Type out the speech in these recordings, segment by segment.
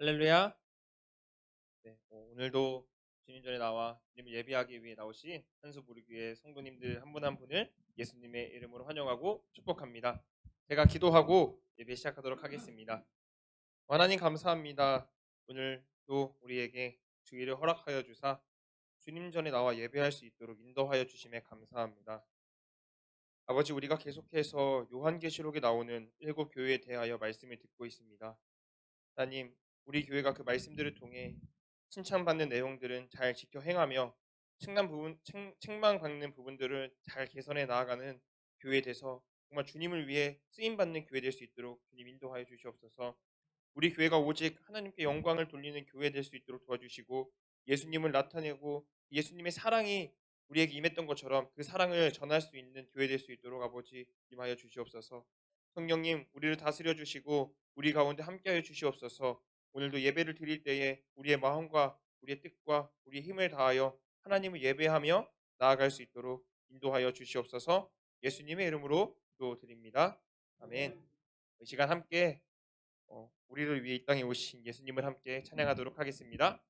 할렐루야. 네, 오늘도 주님 전에 나와 주님을 예배하기 위해 나오신 한수부르교회 성도님들 한 분 한 분을 예수님의 이름으로 환영하고 축복합니다. 제가 기도하고 예배 시작하도록 하겠습니다. 하나님 감사합니다. 오늘도 우리에게 주의를 허락하여 주사 주님 전에 나와 예배할 수 있도록 인도하여 주심에 감사합니다. 아버지, 우리가 계속해서 요한계시록에 나오는 7교회에 대하여 말씀을 듣고 있습니다. 하나님, 우리 교회가 그 말씀들을 통해 칭찬받는 내용들은 잘 지켜 행하며 책망받는 부분들을 잘 개선해 나아가는 교회 돼서 정말 주님을 위해 쓰임받는 교회 될 수 있도록 주님 인도하여 주시옵소서. 우리 교회가 오직 하나님께 영광을 돌리는 교회 될 수 있도록 도와주시고, 예수님을 나타내고 예수님의 사랑이 우리에게 임했던 것처럼 그 사랑을 전할 수 있는 교회 될 수 있도록 아버지 임하여 주시옵소서. 성령님, 우리를 다스려 주시고 우리 가운데 함께하여 주시옵소서. 오늘도 예배를 드릴 때에 우리의 마음과 우리의 뜻과 우리의 힘을 다하여 하나님을 예배하며 나아갈 수 있도록 인도하여 주시옵소서. 예수님의 이름으로 기도드립니다. 아멘. 이 시간 함께 우리를 위해 이 땅에 오신 예수님을 함께 찬양하도록 하겠습니다.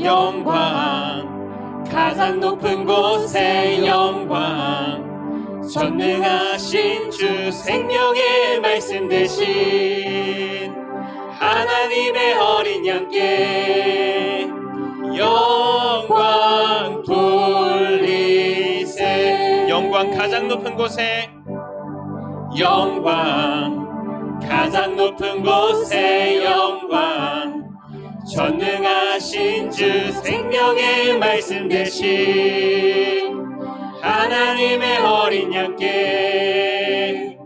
영광, 가장 높은 곳에 영광, 전능하신 주 생명의 말씀 되신 하나님의 어린 양께 영광 돌리세. 영광, 가장 높은 곳에 영광, 가장 높은 곳에 영광, 전능하신 주 생명의 말씀 되신 하나님의 어린 양께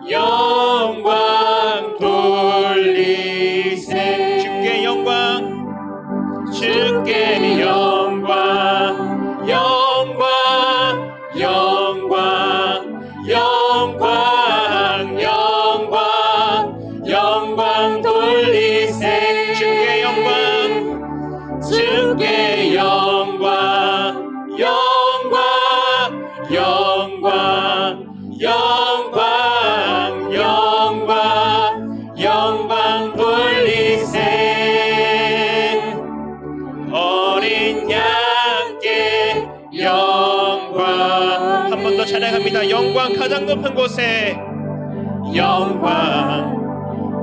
영광 돌리세. 주께 영광, 주께 영광, 영광, 영광, 영광, 영광, 영광 돌리세. 주께 영광, 주께 영광, 영광, 영광, 영광, 영광, 영광 돌리세. 어린 양께 영광. 한 번 더 찬양합니다. 영광, 가장 높은 곳에 영광,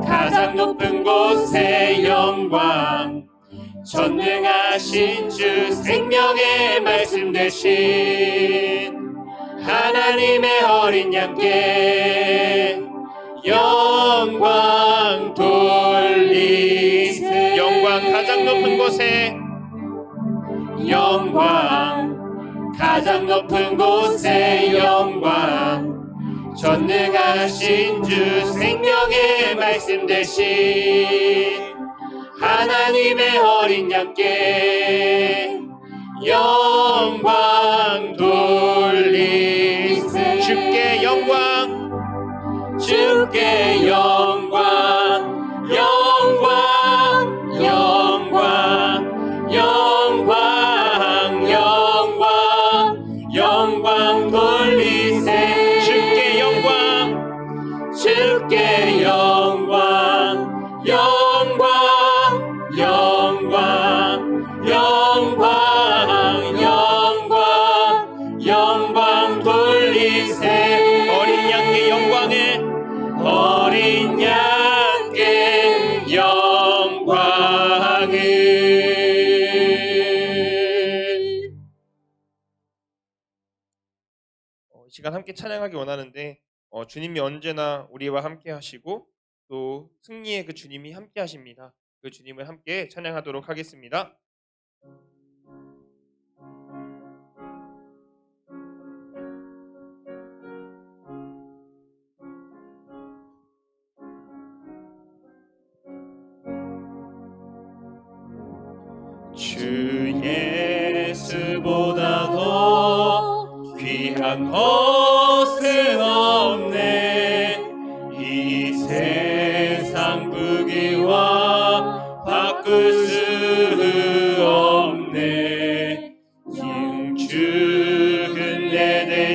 가장 높은 곳에 영광, 전능하신 주 생명의 말씀 되신 하나님의 어린 양께 영광 돌리세. 영광, 가장 높은 곳에 영광, 가장 높은 곳에 영광, 전능하신 주 생명의 말씀 되신 하나님의 어린 양께 영광 돌리세. 주께 영광, 주께 영광, 영광, 영광, 영광, 영광, 영광 돌리세. 주께 영광, 주께 영광, 영광, 영광, 영광, 영광, 영광 돌리세. 어린 양의 영광을, 어린 양께 영광을. 이 시간 함께 찬양하기 원하는데 주님이 언제나 우리와 함께 하시고 또 승리의 그 주님이 함께 하십니다. 그 주님을 함께 찬양하도록 하겠습니다. 주 예수보다 더 귀한 것은 없네. 이 세상 부귀와 바꿀 수 없네. 주는 내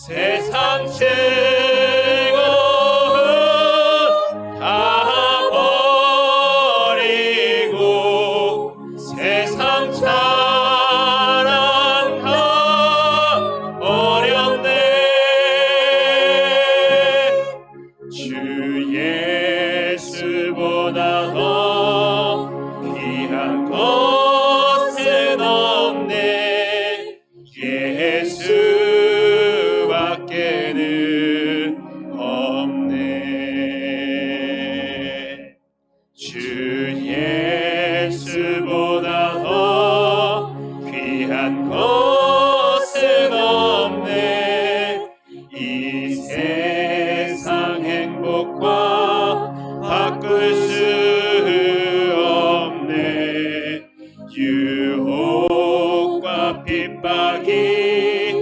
세상 즐거움 다 버리고 세상 자랑 다 버렸네. 주 예수보다 더 귀한 것은 없네. 예수밖에는 없네. 주 예수보다 더 귀한 것은 없네. 이 세상 행복과 바꿀 수 없네. 유혹과 핍박이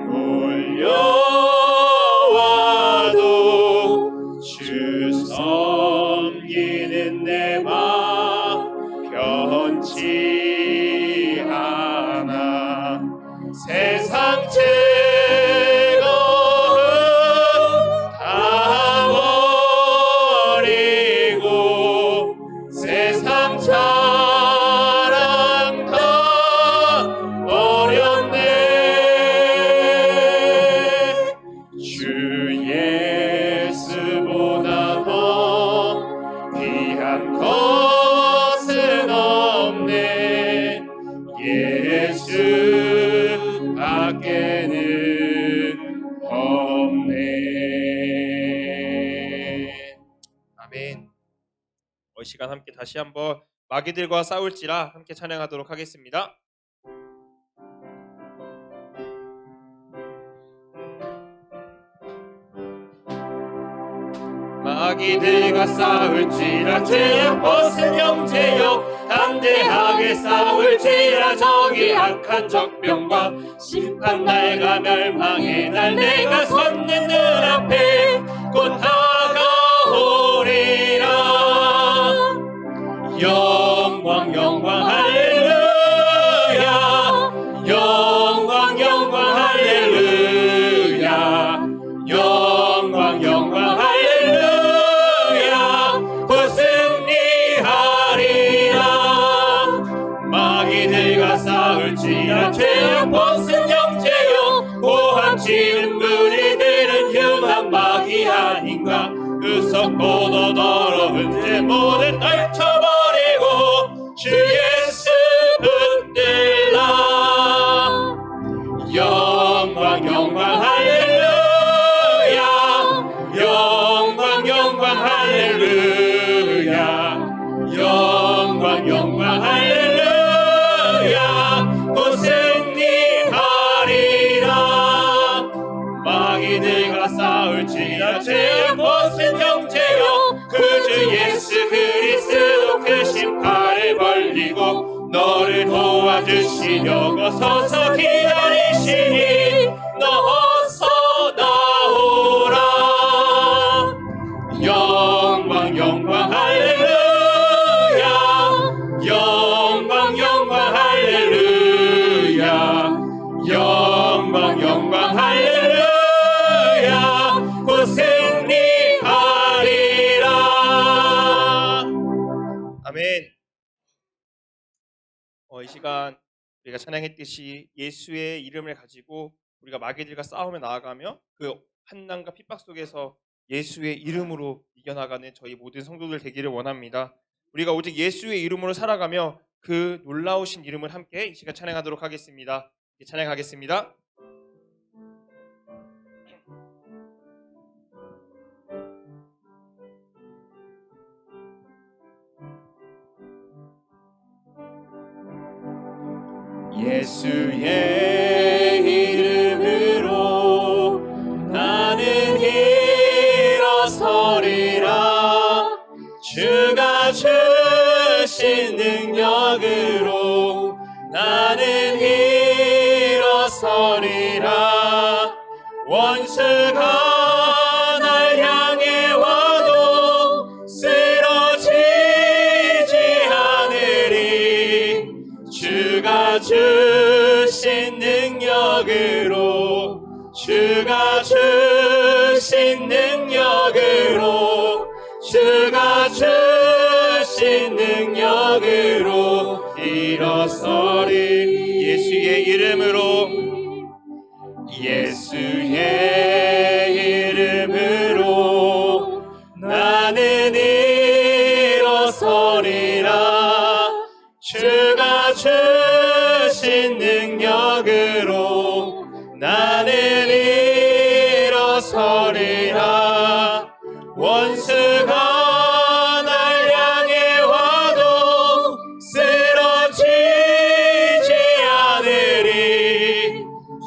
몰려와도 주 섬기는 내 마음 변치 않아. 세상 즐거움 다 버리고 세상 자랑 다 버렸네. 주 예수보다 더 귀한 것은 없네. 예수밖에는 없네. 아멘. 이 시간 함께 다시 한번 마귀들과 싸울지라 함께 찬양하도록 하겠습니다. 마귀들과 싸울지라 죄악 벗은 형제여, 담대하게 싸울지라 저기 악한 적병과 심판날과 멸망의 날 내가 섰는 눈앞에 곧 다가오리라. 영광 영광 할렐루야. 영광 영광 할렐루야. 영광 영광 할렐루야. 곧 승리하리라. 마귀들과 싸울지라 죄악 벗은 형제여, 고함치는 무리들은 흉한 마귀 아닌가. 의석보도 더러운 죄 모두 떨쳐버리고 주 예수 붙들라. 영광 영광 할렐루야. 영광 영광 할렐루야. 영광 영광 할렐루야. 곧 승리하리라. 마귀들과 싸울지라 죄악 벗은 형제여, 그 주 예수 그리스도 그 심판을 벌리고 너를 도와주시려고 서서 기다리시니 너 어서 나오라. 영광 영광 할렐루야. 영광 영광 할렐루야. 영광 영광 할렐루야. 곧 승리하리라. 아멘. 이 시간 우리가 찬양했듯이 예수의 이름을 가지고 우리가 마귀들과 싸우며 나아가며 그 환난과 핍박 속에서 예수의 이름으로 이겨나가는 저희 모든 성도들 되기를 원합니다. 우리가 오직 예수의 이름으로 살아가며 그 놀라우신 이름을 함께 이 시간 찬양하도록 하겠습니다. 찬양하겠습니다. 예수의 이름으로 나는 일어서리라. 주가 주신 능력으로 나는 일어서리라. 원수가 날 향해 와도 쓰러지지 않으리. 주가 주신 능력으로 주가 주신 능력으로 주가 주신 능력으로 일어서리. 예수의 이름으로 예수의 이름으로 나는 일어서리라. 주가 주신 능력으로 나는 일어서리라. 원수가 날 향해 와도 쓰러지지 않으리.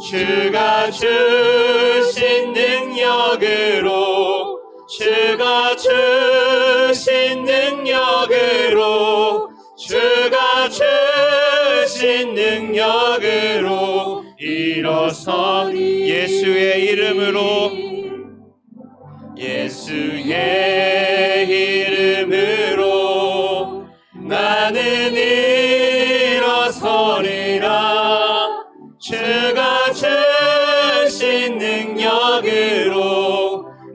주가 주신 능력으로 주가 주신 능력으로 주가 주신 능력으로 일어서 예수의 이름으로 예수의 이름으로 나는 일어서리라. 주가 주신 능력으로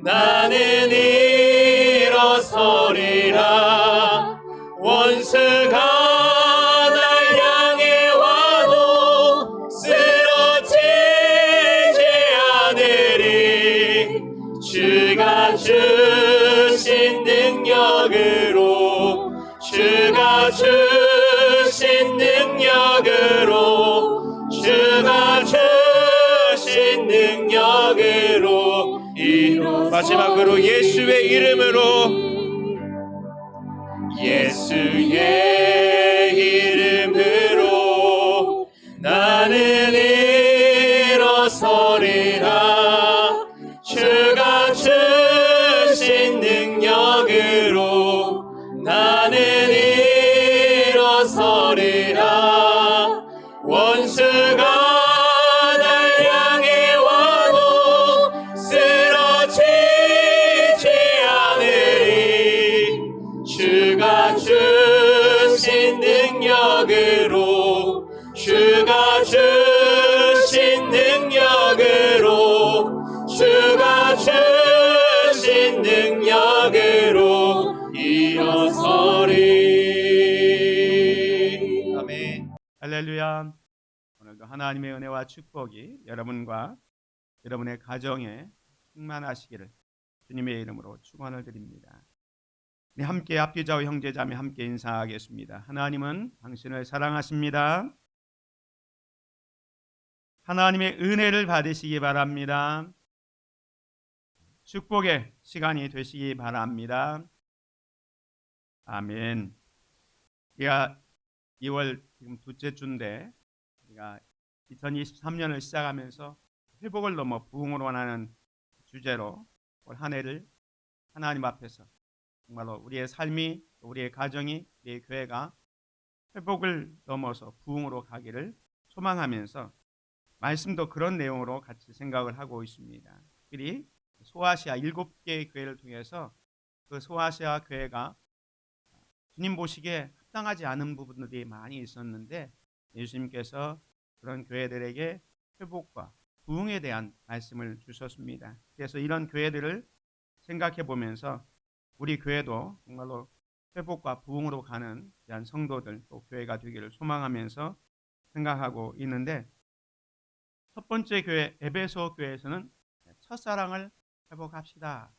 나는 일어서리라. 원수가 날 향해 와도 쓰러지지 않으리. 주가 주신 능력으로 주가 주신 능력으로 주가 주신 능력으로 마지막으로 예수의 이름으로 예수의 이름으로 나는 일어서리라. 주가 주신 능력으로 나는 일어서리라. 원수가 날 향해 와도 쓰러지지 않으리. 주가 주신 능력으로 주가 주신 능력으로 주가 주신 능력으로 일어서리. 아멘. 할렐루야. 오늘도 하나님의 은혜와 축복이 여러분과 여러분의 가정에 충만하시기를 주님의 이름으로 축원을 드립니다. 우리 함께 합기자와 형제자매 함께 인사하겠습니다. 하나님은 당신을 사랑하십니다. 하나님의 은혜를 받으시기 바랍니다. 축복의 시간이 되시기 바랍니다. 아멘. 우리가 2월 지금 둘째 주인데 우리가 2023년을 시작하면서 회복을 넘어 부흥으로 원하는 주제로 올 한 해를 하나님 앞에서 정말로 우리의 삶이, 우리의 가정이, 우리의 교회가 회복을 넘어서 부흥으로 가기를 소망하면서 말씀도 그런 내용으로 같이 생각을 하고 있습니다. 특별히 소아시아 7개의 교회를 통해서 그 소아시아 교회가 주님 보시기에 합당하지 않은 부분들이 많이 있었는데 예수님께서 그런 교회들에게 회복과 부흥에 대한 말씀을 주셨습니다. 그래서 이런 교회들을 생각해 보면서 우리 교회도 정말로 회복과 부흥으로 가는 귀한 성도들 또 교회가 되기를 소망하면서 생각하고 있는데 첫 번째 교회 에베소 교회에서는 첫사랑을 회복합시다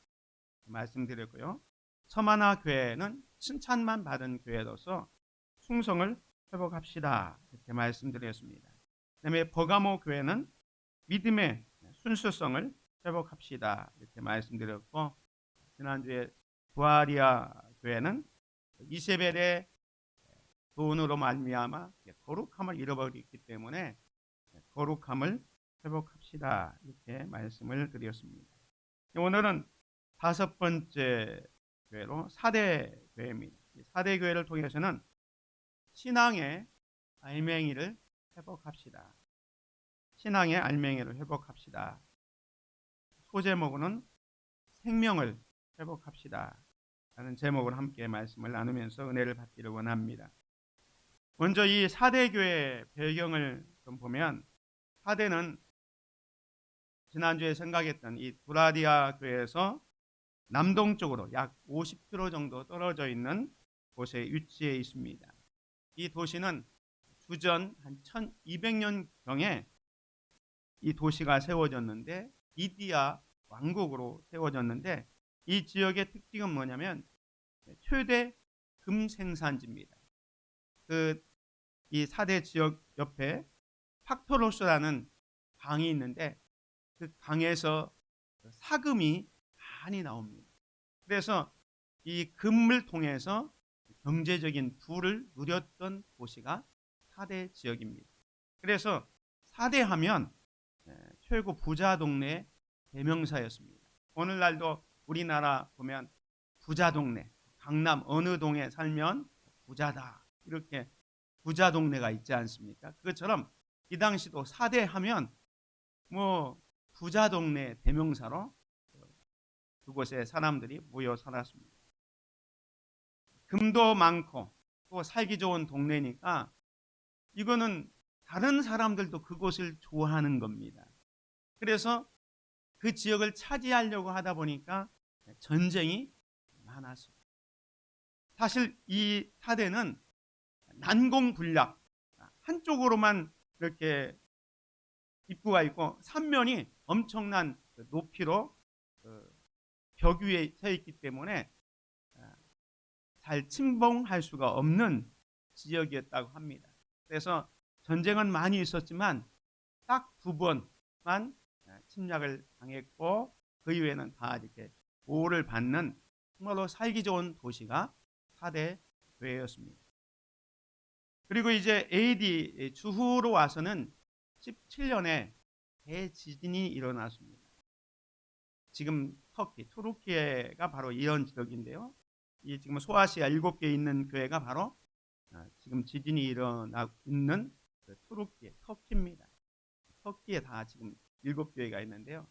말씀드렸고요. 서마나 교회는 칭찬만 받은 교회로서 충성을 회복합시다 이렇게 말씀드렸습니다. 그다음에 버가모 교회는 믿음의 순수성을 회복합시다 이렇게 말씀드렸고 지난주에 부아리아 교회는 이세벨의 돈으로 말미암아 거룩함을 잃어버렸기 때문에 거룩함을 회복합시다 이렇게 말씀을 드렸습니다. 오늘은 다섯 번째 교회로 사대 교회입니다. 사대 교회를 통해서는 신앙의 알맹이를 회복합시다. 신앙의 알맹이를 회복합시다. 소제목은 생명을 회복합시다 라는 제목을 함께 말씀을 나누면서 은혜를 받기를 원합니다. 먼저 이 사대 교회의 배경을 좀 보면 사대는 지난주에 생각했던 이 두라디아 교회에서 남동쪽으로 약 50km 정도 떨어져 있는 곳에 위치해 있습니다. 이 도시는 주전 한 1200년경에 이 도시가 세워졌는데 리디아 왕국으로 세워졌는데 이 지역의 특징은 뭐냐면 최대 금 생산지입니다. 이 4대 지역 옆에 팍토로스라는 강이 있는데 그 강에서 사금이 많이 나옵니다. 그래서 이 금을 통해서 경제적인 부를 누렸던 도시가 4대 지역입니다. 그래서 4대 하면 최고 부자 동네 대명사였습니다. 오늘날도 우리나라 보면 부자 동네, 강남 어느 동에 살면 부자다, 이렇게 부자 동네가 있지 않습니까? 그것처럼 이 당시도 4대 하면 뭐 부자 동네 대명사로 그곳에 사람들이 모여 살았습니다. 금도 많고 또 살기 좋은 동네니까 이거는 다른 사람들도 그곳을 좋아하는 겁니다. 그래서 그 지역을 차지하려고 하다 보니까 전쟁이 많았습니다. 사실 이 4대는 난공불락, 한쪽으로만 이렇게 입구가 있고 3면이 엄청난 높이로 벽 위에 서 있기 때문에 잘 침범할 수가 없는 지역이었다고 합니다. 그래서 전쟁은 많이 있었지만 딱 2번만 침략을 당했고 그 이후에는 다 이렇게 보호를 받는 정말로 살기 좋은 도시가 4대 교회였습니다. 그리고 이제 AD 주후로 와서는 17년에 대지진이 일어났습니다. 지금 터키, 투르키예가 바로 이런 지역인데요. 이 지금 소아시아 7개 있는 교회가 바로 지금 지진이 일어나고 있는 투르키예, 터키입니다. 터키에 다 지금 7교회가 있는데요.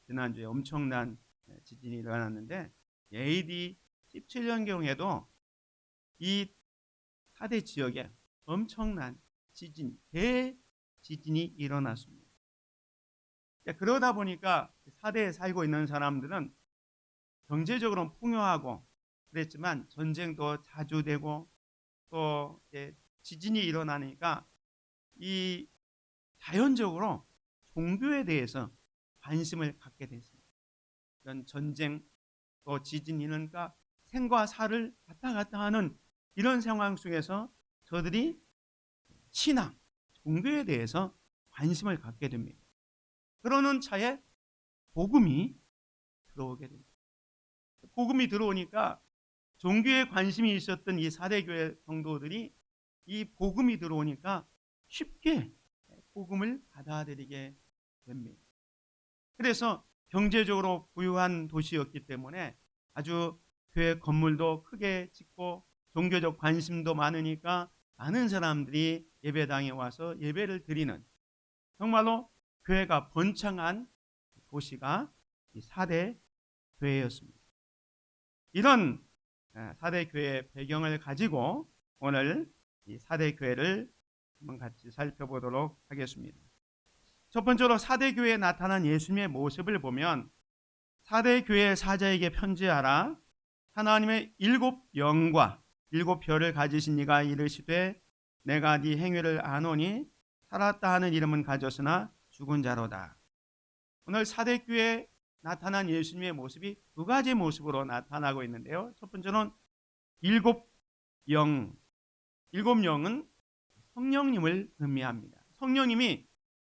지난주에 엄청난 지진이 일어났는데 AD 17년경에도 이 4대 지역에 엄청난 지진, 대지진이 일어났습니다. 그러다 보니까 4대에 살고 있는 사람들은 경제적으로는 풍요하고 그랬지만 전쟁도 자주 되고 또 지진이 일어나니까 이 자연적으로 종교에 대해서 관심을 갖게 됐습니다. 이런 전쟁 또 지진 이러니까 생과 사를 왔다 갔다 하는 이런 상황 속에서 저들이 신앙, 종교에 대해서 관심을 갖게 됩니다. 그러는 차에 복음이 들어오게 됩니다. 복음이 들어오니까 종교에 관심이 있었던 이 4대 교회 성도들이 이 복음이 들어오니까 쉽게 복음을 받아들이게 됩니다. 그래서 경제적으로 부유한 도시였기 때문에 아주 교회 건물도 크게 짓고 종교적 관심도 많으니까 많은 사람들이 예배당에 와서 예배를 드리는 정말로 교회가 번창한 도시가 이 4대 교회였습니다. 이런 4대 교회의 배경을 가지고 오늘 이 4대 교회를 한번 같이 살펴보도록 하겠습니다. 첫 번째로 4대 교회에 나타난 예수님의 모습을 보면 4대 교회 사자에게 편지하라. 하나님의 7영과 7별을 가지신 이가 이르시되 내가 네 행위를 아노니 살았다 하는 이름은 가졌으나 죽은 자로다. 오늘 4대 교회에 나타난 예수님의 모습이 2가지 모습으로 나타나고 있는데요. 첫 번째는 7영. 7영은 성령님을 의미합니다. 성령님이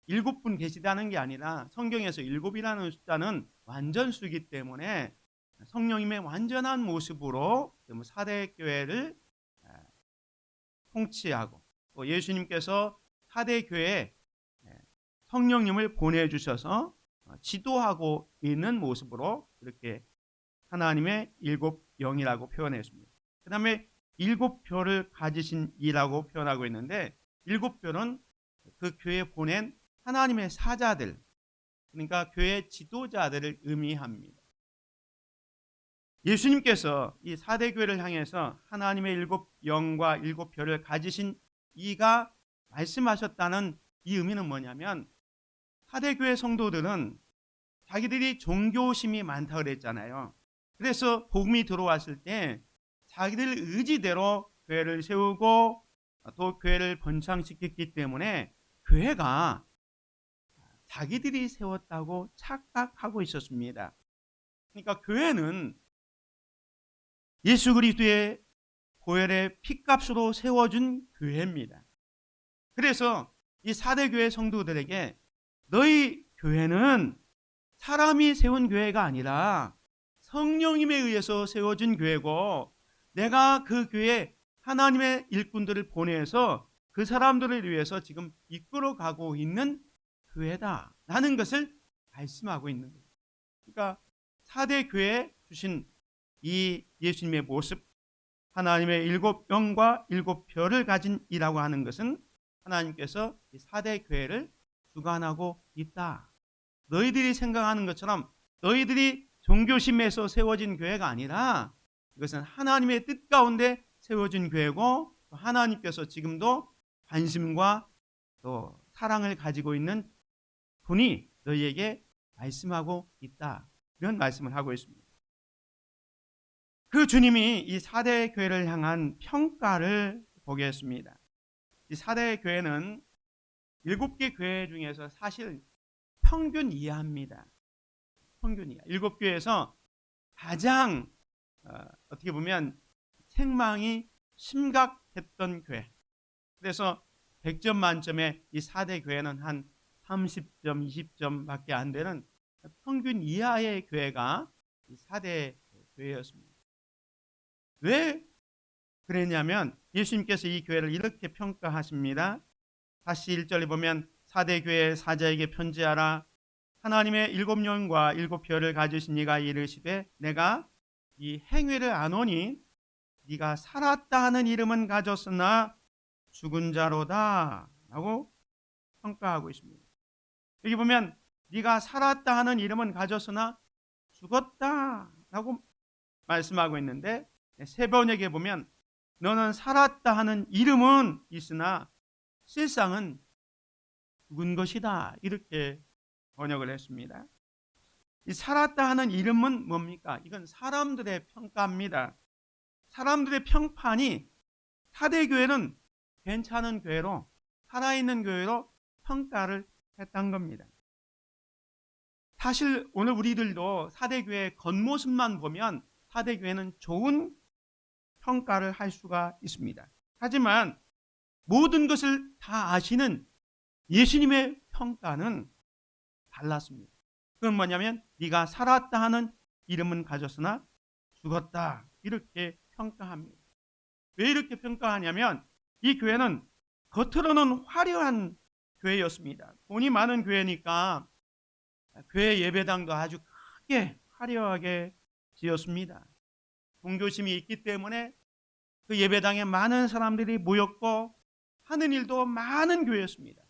7분 계시다는 게 아니라 성경에서 7이라는 숫자는 완전수이기 때문에 성령님의 완전한 모습으로 4대 교회를 통치하고 또 예수님께서 4대 교회에 성령님을 보내주셔서 지도하고 있는 모습으로 이렇게 하나님의 7영이라고 표현했습니다. 그 다음에 7별을 가지신 이라고 표현하고 있는데 7별은 그 교회에 보낸 하나님의 사자들, 그러니까 교회 지도자들을 의미합니다. 예수님께서 이 4대 교회를 향해서 하나님의 7영과 7별을 가지신 이가 말씀하셨다는 이 의미는 뭐냐면 4대 교회 성도들은 자기들이 종교심이 많다 그랬잖아요. 그래서 복음이 들어왔을 때 자기들 의지대로 교회를 세우고 또 교회를 번창시켰기 때문에 교회가 자기들이 세웠다고 착각하고 있었습니다. 그러니까 교회는 예수 그리스도의 보혈의 피값으로 세워준 교회입니다. 그래서 이 4대 교회 성도들에게 너희 교회는 사람이 세운 교회가 아니라 성령님에 의해서 세워진 교회고 내가 그 교회에 하나님의 일꾼들을 보내서 그 사람들을 위해서 지금 이끌어가고 있는 교회다 라는 것을 말씀하고 있는 거예요. 그러니까 4대 교회에 주신 이 예수님의 모습, 하나님의 7영과 7별을 가진 이라고 하는 것은 하나님께서 이 4대 교회를 주관하고 있다. 너희들이 생각하는 것처럼 너희들이 종교심에서 세워진 교회가 아니라 이것은 하나님의 뜻 가운데 세워진 교회고 하나님께서 지금도 관심과 또 사랑을 가지고 있는 분이 너희에게 말씀하고 있다. 이런 말씀을 하고 있습니다. 그 주님이 이 4대 교회를 향한 평가를 보겠습니다. 이 4대 교회는 7개 교회 중에서 사실 평균 이하입니다. 평균 이하. 7교회에서 가장 어떻게 보면 책망이 심각했던 교회. 그래서 100점 만점에 이 4대 교회는 한 30점, 20점밖에 안 되는 평균 이하의 교회가 이 4대 교회였습니다. 왜 그랬냐면 예수님께서 이 교회를 이렇게 평가하십니다. 다시 1절에 보면 4대 교회 사자에게 편지하라. 하나님의 7영과 7별을 가지신 이가 이르시되 내가 이 행위를 아노니 네가 살았다 하는 이름은 가졌으나 죽은 자로다 라고 평가하고 있습니다. 여기 보면 네가 살았다 하는 이름은 가졌으나 죽었다 라고 말씀하고 있는데 세번역에 보면 너는 살았다 하는 이름은 있으나 실상은 죽은 것이다 이렇게 번역을 했습니다. 이 살았다 하는 이름은 뭡니까? 이건 사람들의 평가입니다. 사람들의 평판이 4대 교회는 괜찮은 교회로 살아있는 교회로 평가를 했던 겁니다. 사실 오늘 우리들도 4대 교회의 겉모습만 보면 4대 교회는 좋은 평가를 할 수가 있습니다. 하지만 모든 것을 다 아시는 예수님의 평가는 달랐습니다. 그건 뭐냐면 네가 살았다 하는 이름은 가졌으나 죽었다 이렇게 평가합니다. 왜 이렇게 평가하냐면 이 교회는 겉으로는 화려한 교회였습니다. 돈이 많은 교회니까 교회 예배당도 아주 크게 화려하게 지었습니다. 종교심이 있기 때문에 그 예배당에 많은 사람들이 모였고 하는 일도 많은 교회였습니다.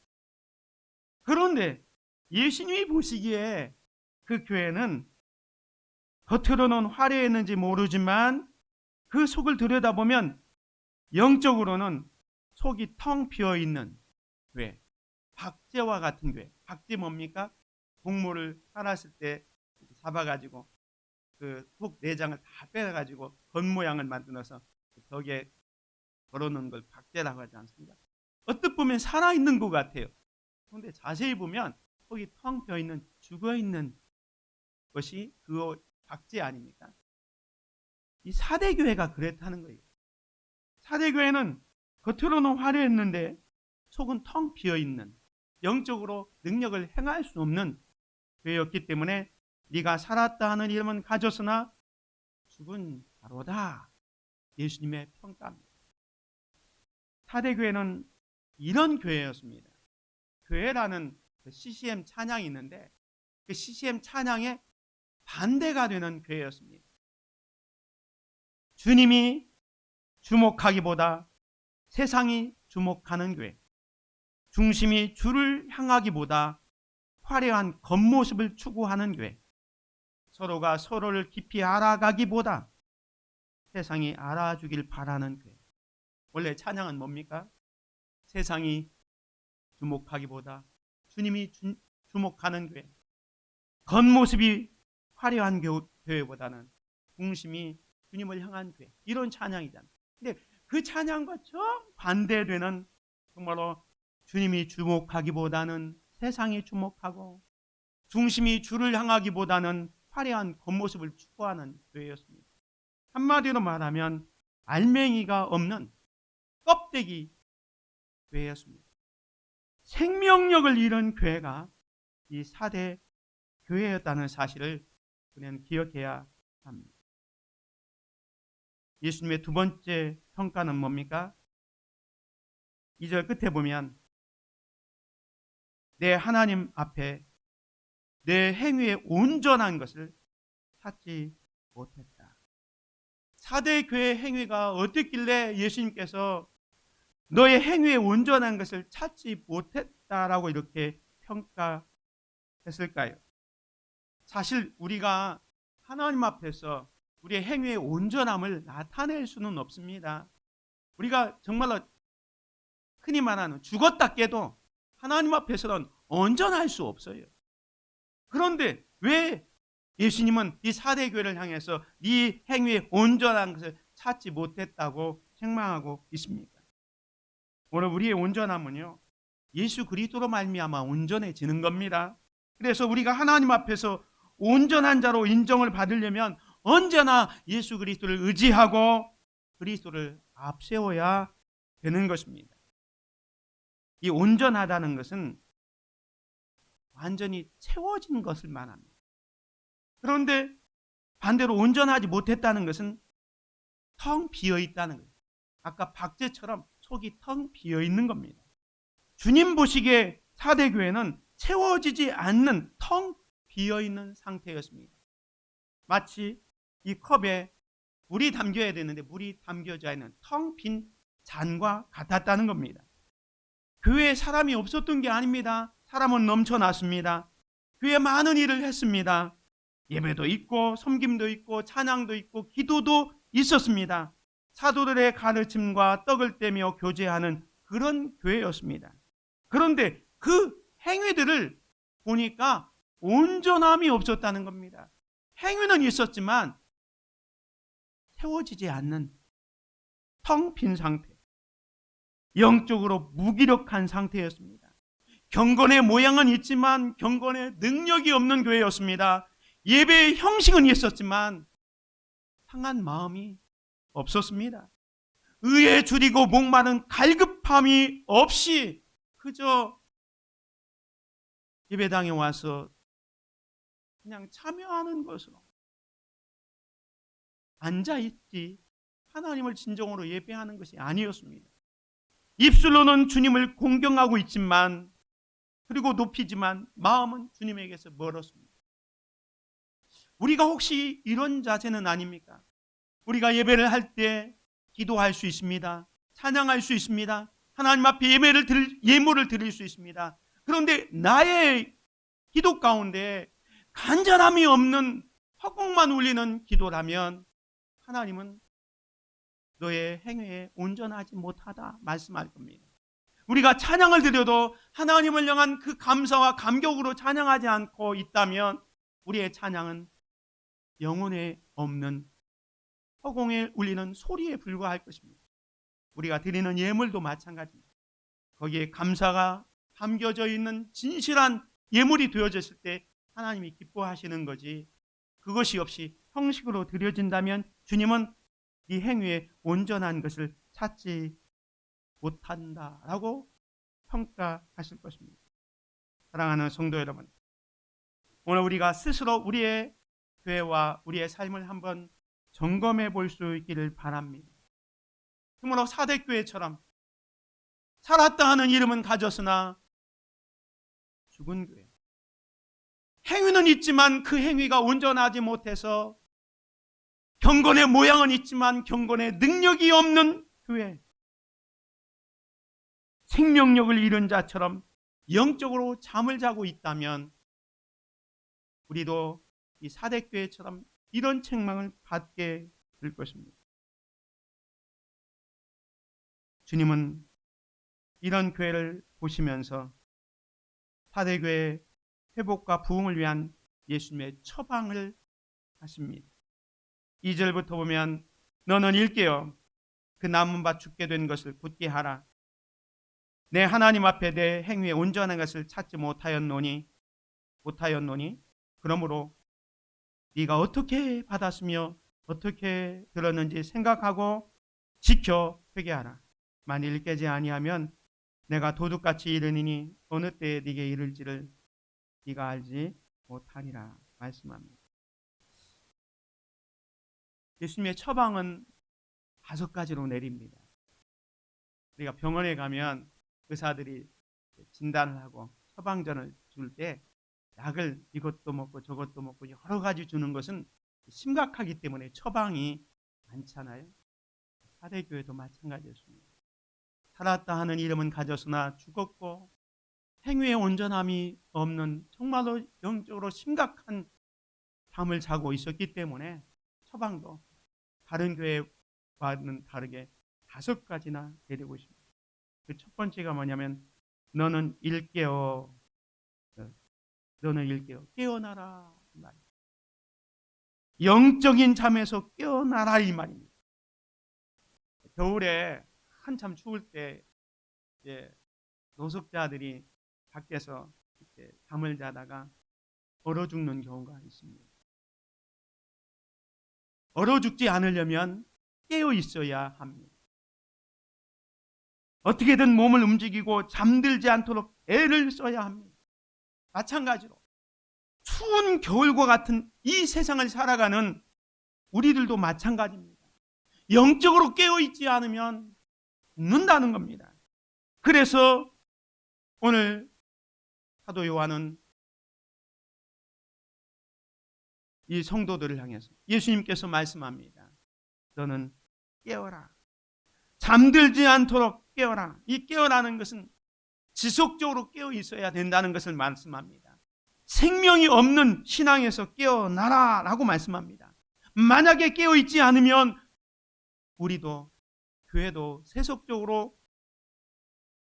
그런데 예수님이 보시기에 그 교회는 겉으로는 화려했는지 모르지만 그 속을 들여다보면 영적으로는 속이 텅 비어있는 교회, 박제와 같은 교회. 박제 뭡니까? 동물을 살았을 때 잡아가지고 그 속 내장을 다 빼가지고 겉모양을 만들어서 벽에 걸어놓은 걸 박제라고 하지 않습니까? 어떻게 보면 살아있는 것 같아요. 그런데 자세히 보면 속이 텅 비어있는 죽어있는 것이 그 박제 아닙니까? 이 4대 교회가 그랬다는 거예요. 4대 교회는 겉으로는 화려했는데 속은 텅 비어있는 영적으로 능력을 행할 수 없는 교회였기 때문에 네가 살았다 하는 이름은 가졌으나 죽은 자로다. 예수님의 평가입니다. 4대 교회는 이런 교회였습니다. 교회라는 그 CCM 찬양이 있는데 그 CCM 찬양의 반대가 되는 교회였습니다. 주님이 주목하기보다 세상이 주목하는 교회, 중심이 주를 향하기보다 화려한 겉모습을 추구하는 교회, 서로가 서로를 깊이 알아가기보다 세상이 알아주길 바라는 교회. 원래 찬양은 뭡니까? 세상이 주목하기보다 주님이 주목하는 교회, 겉모습이 화려한 교회보다는 중심이 주님을 향한 교회, 이런 찬양이잖아요. 근데 그 찬양과 정반대되는, 정말로 주님이 주목하기보다는 세상이 주목하고 중심이 주를 향하기보다는 화려한 겉모습을 추구하는 교회였습니다. 한마디로 말하면 알맹이가 없는 껍데기 교회였습니다. 생명력을 잃은 교회가 이 4대 교회였다는 사실을 우리는 기억해야 합니다. 예수님의 두 번째 평가는 뭡니까? 2절 끝에 보면 내 하나님 앞에 내 행위에 온전한 것을 찾지 못했다. 4대 교회 행위가 어땠길래 예수님께서 너의 행위에 온전한 것을 찾지 못했다라고 이렇게 평가했을까요? 사실 우리가 하나님 앞에서 우리의 행위의 온전함을 나타낼 수는 없습니다. 우리가 정말로 흔히 말하는 죽었다 깨도 하나님 앞에서는 온전할 수 없어요. 그런데 왜 예수님은 이 4대 교회를 향해서 네 행위에 온전한 것을 찾지 못했다고 책망하고 있습니까? 오늘 우리의 온전함은요, 예수 그리스도로 말미암아 온전해지는 겁니다. 그래서 우리가 하나님 앞에서 온전한 자로 인정을 받으려면 언제나 예수 그리스도를 의지하고 그리스도를 앞세워야 되는 것입니다. 이 온전하다는 것은 완전히 채워진 것을 말합니다. 그런데 반대로 온전하지 못했다는 것은 텅 비어 있다는 거예요. 아까 박제처럼 속이 텅 비어 있는 겁니다. 주님 보시기에 4대 교회는 채워지지 않는 텅 비어 있는 상태였습니다. 마치 이 컵에 물이 담겨야 되는데 물이 담겨져 있는 텅 빈 잔과 같았다는 겁니다. 교회에 사람이 없었던 게 아닙니다. 사람은 넘쳐났습니다. 교회에 많은 일을 했습니다. 예배도 있고 섬김도 있고 찬양도 있고 기도도 있었습니다. 사도들의 가르침과 떡을 떼며 교제하는 그런 교회였습니다. 그런데 그 행위들을 보니까 온전함이 없었다는 겁니다. 행위는 있었지만 채워지지 않는 텅 빈 상태, 영적으로 무기력한 상태였습니다. 경건의 모양은 있지만 경건의 능력이 없는 교회였습니다. 예배의 형식은 있었지만 상한 마음이 없었습니다. 의에 줄이고 목마른 갈급함이 없이 그저 예배당에 와서 그냥 참여하는 것으로 앉아있지 하나님을 진정으로 예배하는 것이 아니었습니다. 입술로는 주님을 공경하고 있지만 그리고 높이지만 마음은 주님에게서 멀었습니다. 우리가 혹시 이런 자세는 아닙니까? 우리가 예배를 할 때 기도할 수 있습니다. 찬양할 수 있습니다. 하나님 앞에 예물을 드릴 수 있습니다. 그런데 나의 기도 가운데 간절함이 없는 허공만 울리는 기도라면 하나님은 너의 행위에 온전하지 못하다 말씀할 겁니다. 우리가 찬양을 드려도 하나님을 향한 그 감사와 감격으로 찬양하지 않고 있다면 우리의 찬양은 영혼에 없는 허공에 울리는 소리에 불과할 것입니다. 우리가 드리는 예물도 마찬가지입니다. 거기에 감사가 담겨져 있는 진실한 예물이 되어졌을 때 하나님이 기뻐하시는 거지, 그것이 없이 형식으로 드려진다면 주님은 이 행위에 온전한 것을 찾지 못한다라고 평가하실 것입니다. 사랑하는 성도 여러분, 오늘 우리가 스스로 우리의 교회와 우리의 삶을 한번 점검해 볼 수 있기를 바랍니다. 정말로 4대 교회처럼 살았다 하는 이름은 가졌으나 죽은 교회, 행위는 있지만 그 행위가 온전하지 못해서 경건의 모양은 있지만 경건의 능력이 없는 교회, 생명력을 잃은 자처럼 영적으로 잠을 자고 있다면 우리도 이 4대 교회처럼 이런 책망을 받게 될 것입니다. 주님은 이런 교회를 보시면서 4대 교회의 회복과 부흥을 위한 예수님의 처방을 하십니다. 2절부터 보면 너는 일깨어 그 남은 바 죽게 된 것을 굳게 하라. 내 하나님 앞에 내 행위에 온전한 것을 찾지 못하였노니 그러므로 네가 어떻게 받았으며 어떻게 들었는지 생각하고 지켜 회개하라. 만일 깨지 아니하면 내가 도둑같이 이르니니 어느 때에 네게 이를지를 네가 알지 못하리라 말씀합니다. 예수님의 처방은 5가지로 내립니다. 우리가 병원에 가면 의사들이 진단을 하고 처방전을 줄 때 약을 이것도 먹고 저것도 먹고 여러 가지 주는 것은 심각하기 때문에 처방이 많잖아요. 사대교회도 마찬가지였습니다. 살았다 하는 이름은 가졌으나 죽었고 행위의 온전함이 없는 정말로 영적으로 심각한 잠을 자고 있었기 때문에 처방도 다른 교회와는 다르게 5가지나 내리고 있습니다. 그 첫 번째가 뭐냐면 너는 일깨어 깨어나라 이 말입니다. 영적인 잠에서 깨어나라 이 말입니다. 겨울에 한참 추울 때 노숙자들이 밖에서 이렇게 잠을 자다가 얼어 죽는 경우가 있습니다. 얼어 죽지 않으려면 깨어 있어야 합니다. 어떻게든 몸을 움직이고 잠들지 않도록 애를 써야 합니다. 마찬가지로 추운 겨울과 같은 이 세상을 살아가는 우리들도 마찬가지입니다. 영적으로 깨어있지 않으면 죽는다는 겁니다. 그래서 오늘 사도 요한은 이 성도들을 향해서 예수님께서 말씀합니다. 너는 깨어라. 잠들지 않도록 깨어라. 이 깨어라는 것은 지속적으로 깨어 있어야 된다는 것을 말씀합니다. 생명이 없는 신앙에서 깨어나라 라고 말씀합니다. 만약에 깨어 있지 않으면 우리도 교회도 세속적으로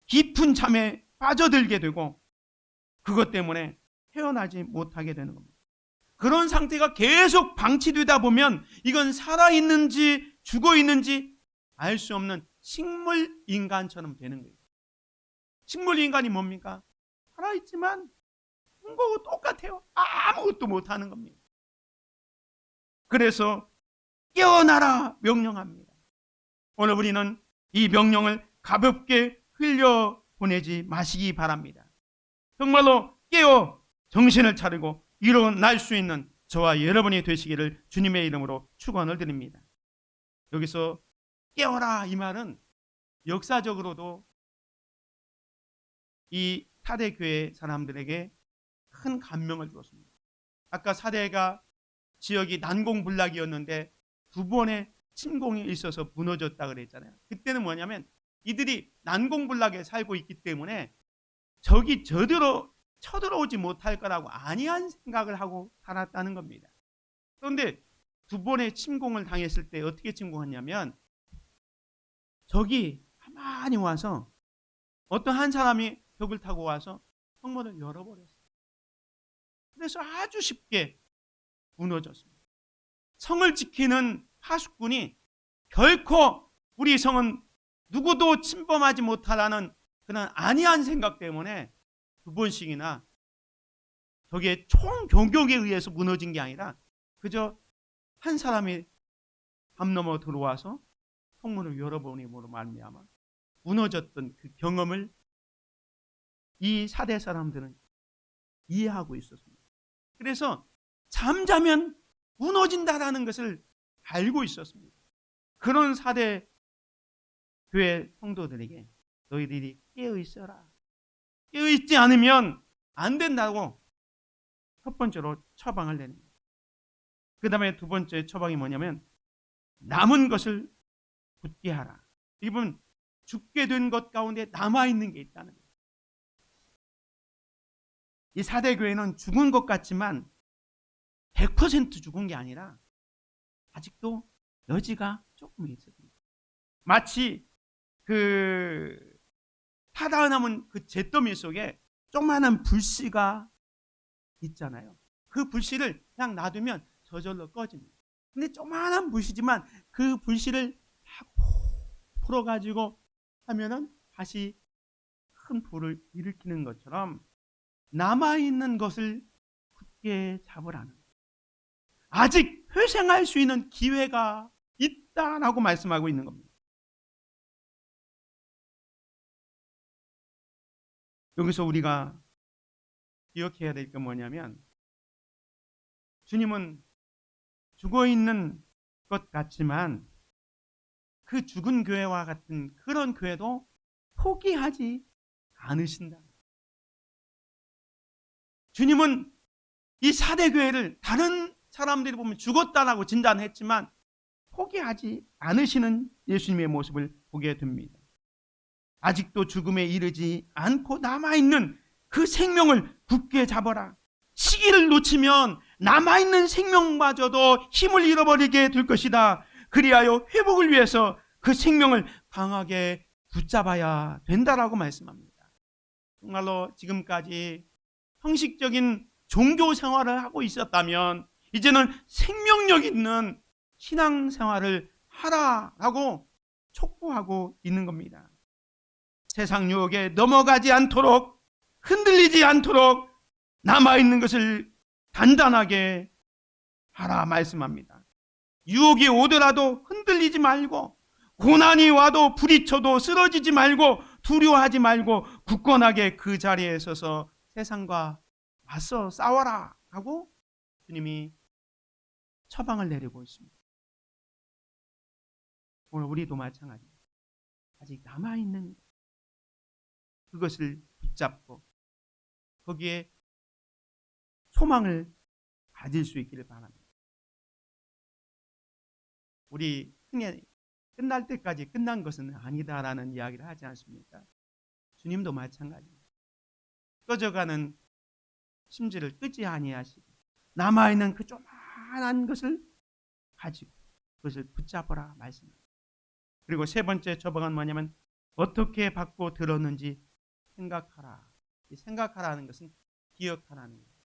깊은 잠에 빠져들게 되고 그것 때문에 헤어나지 못하게 되는 겁니다. 그런 상태가 계속 방치되다 보면 이건 살아있는지 죽어있는지 알 수 없는 식물인간처럼 되는 거예요. 식물인간이 뭡니까? 살아있지만 거하고 똑같아요. 아무것도 못하는 겁니다. 그래서 깨어나라 명령합니다. 오늘 우리는 이 명령을 가볍게 흘려보내지 마시기 바랍니다. 정말로 깨어 정신을 차리고 일어날 수 있는 저와 여러분이 되시기를 주님의 이름으로 축원을 드립니다. 여기서 깨어라 이 말은 역사적으로도 이 사대교회 사람들에게 큰 감명을 주었습니다. 아까 사대가 지역이 난공불락이었는데 2번의 침공이 있어서 무너졌다 그랬잖아요. 그때는 뭐냐면 이들이 난공불락에 살고 있기 때문에 적이 쳐들어오지 못할 거라고 안이한 생각을 하고 살았다는 겁니다. 그런데 2번의 침공을 당했을 때 어떻게 침공했냐면 적이 가만히 와서 어떤 한 사람이 벽을 타고 와서 성문을 열어버렸어요. 그래서 아주 쉽게 무너졌습니다. 성을 지키는 하수꾼이 결코 우리 성은 누구도 침범하지 못하라는 그런 안이한 생각 때문에 2번씩이나 적의 총경격에 의해서 무너진 게 아니라 그저 한 사람이 담 넘어 들어와서 성문을 열어보림으로 말미암아 무너졌던 그 경험을 이 사대 사람들은 이해하고 있었습니다. 그래서 잠자면 무너진다라는 것을 알고 있었습니다. 그런 사대 교회 성도들에게 너희들이 깨어있어라. 깨어있지 않으면 안 된다고 첫 번째로 처방을 내립니다. 그 다음에 2번째 처방이 뭐냐면 남은 것을 굳게 하라. 이분 죽게 된 것 가운데 남아있는 게 있다는 거예요. 이 사대교회는 죽은 것 같지만 100% 죽은 게 아니라 아직도 여지가 조금 있었습니다. 마치 살아남은 그 잿더미 속에 조그마한 불씨가 있잖아요. 그 불씨를 그냥 놔두면 저절로 꺼집니다. 근데 조그마한 불씨지만 그 불씨를 딱 풀어가지고 하면은 다시 큰 불을 일으키는 것처럼 남아있는 것을 굳게 잡으라는 거예요. 아직 회생할 수 있는 기회가 있다라고 말씀하고 있는 겁니다. 여기서 우리가 기억해야 될 게 뭐냐면, 주님은 죽어있는 것 같지만 그 죽은 교회와 같은 그런 교회도 포기하지 않으신다. 주님은 이 사대 교회를 다른 사람들이 보면 죽었다라고 진단했지만 포기하지 않으시는 예수님의 모습을 보게 됩니다. 아직도 죽음에 이르지 않고 남아있는 그 생명을 굳게 잡아라. 시기를 놓치면 남아있는 생명마저도 힘을 잃어버리게 될 것이다. 그리하여 회복을 위해서 그 생명을 강하게 붙잡아야 된다라고 말씀합니다. 정말로 지금까지 형식적인 종교 생활을 하고 있었다면 이제는 생명력 있는 신앙생활을 하라라고 촉구하고 있는 겁니다. 세상 유혹에 넘어가지 않도록, 흔들리지 않도록 남아있는 것을 단단하게 하라 말씀합니다. 유혹이 오더라도 흔들리지 말고, 고난이 와도 부딪혀도 쓰러지지 말고, 두려워하지 말고 굳건하게 그 자리에 서서 세상과 맞서 싸워라 하고 주님이 처방을 내리고 있습니다. 오늘 우리도 마찬가지입니다. 아직 남아있는 그것을 붙잡고 거기에 소망을 가질 수 있기를 바랍니다. 우리 흥에 끝날 때까지 끝난 것은 아니다라는 이야기를 하지 않습니까? 주님도 마찬가지입니다. 꺼져가는 심지를 끄지 아니하시고 남아있는 그 조그만한 것을 가지고 그것을 붙잡으라 말씀합니다. 그리고 세 번째 처방은 뭐냐면 어떻게 받고 들었는지 생각하라. 이 생각하라는 것은 기억하라는 거예요.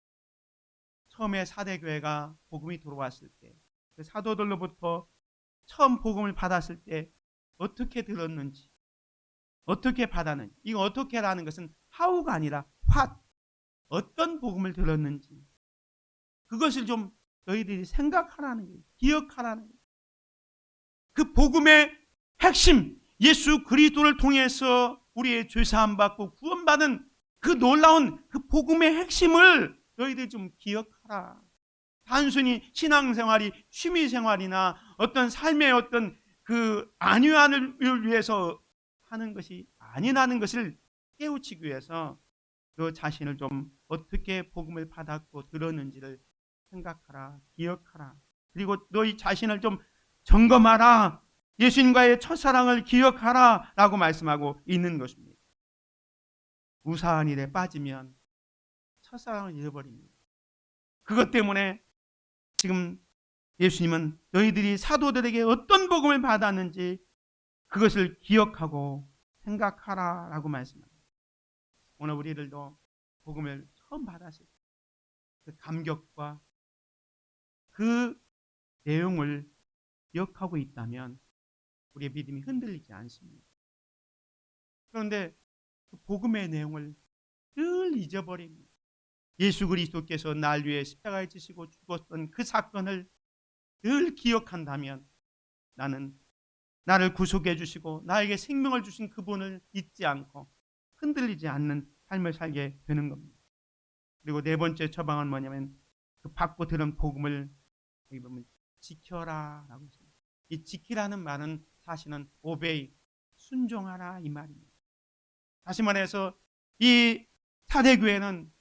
처음에 사대교회가 복음이 들어왔을 때 그 사도들로부터 처음 복음을 받았을 때 어떻게 들었는지, 어떻게 받았는지, 이거 어떻게라는 것은 how가 아니라 what, 어떤 복음을 들었는지 그것을 좀 너희들이 생각하라는 거예요. 기억하라는 거예요. 그 복음의 핵심, 예수 그리스도를 통해서 우리의 죄사함 받고 구원받은 그 놀라운 그 복음의 핵심을 너희들 좀 기억하라. 단순히 신앙생활이 취미생활이나 어떤 삶의 어떤 그 안위안을 위해서 하는 것이 아니라는 것을 깨우치기 위해서 너 자신을 좀 어떻게 복음을 받았고 들었는지를 생각하라, 기억하라. 그리고 너희 자신을 좀 점검하라. 예수님과의 첫사랑을 기억하라 라고 말씀하고 있는 것입니다. 우사한 일에 빠지면 첫사랑을 잃어버립니다. 그것 때문에 지금 예수님은 너희들이 사도들에게 어떤 복음을 받았는지 그것을 기억하고 생각하라 라고 말씀합니다. 오늘 우리들도 복음을 처음 받았을 때 그 감격과 그 내용을 기억하고 있다면 우리의 믿음이 흔들리지 않습니다. 그런데 그 복음의 내용을 늘 잊어버립니다. 예수 그리스도께서 날 위해 십자가에 지시고 죽었던 그 사건을 늘 기억한다면 나는 나를 구속해 주시고 나에게 생명을 주신 그분을 잊지 않고 흔들리지 않는 삶을 살게 되는 겁니다. 그리고 네 번째 처방은 뭐냐면 그 받고 들은 복음을 여기 보면 지켜라 라고 했습니다. 이 지키라는 말은 사실은 obey, 순종하라 이 말입니다. 다시 말해서 이 사대교회는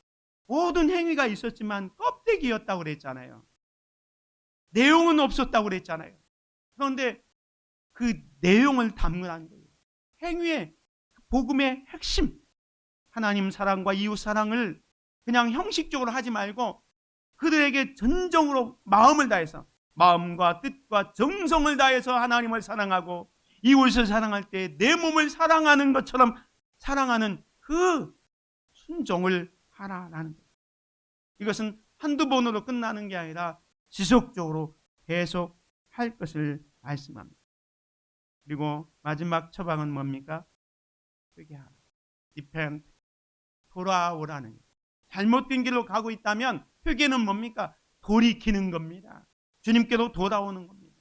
모든 행위가 있었지만 껍데기였다고 그랬잖아요. 내용은 없었다고 그랬잖아요. 그런데 그 내용을 담으라는 거예요. 행위의 복음의 핵심, 하나님 사랑과 이웃 사랑을 그냥 형식적으로 하지 말고 그들에게 전정으로 마음을 다해서 마음과 뜻과 정성을 다해서 하나님을 사랑하고 이웃을 사랑할 때 내 몸을 사랑하는 것처럼 사랑하는 그 순종을 하라라는 거예요. 이것은 한두 번으로 끝나는 게 아니라 지속적으로 계속 할 것을 말씀합니다. 그리고 마지막 처방은 뭡니까? 회개하라. repent, 돌아오라는 거예요. 잘못된 길로 가고 있다면 회개는 뭡니까? 돌이키는 겁니다. 주님께로 돌아오는 겁니다.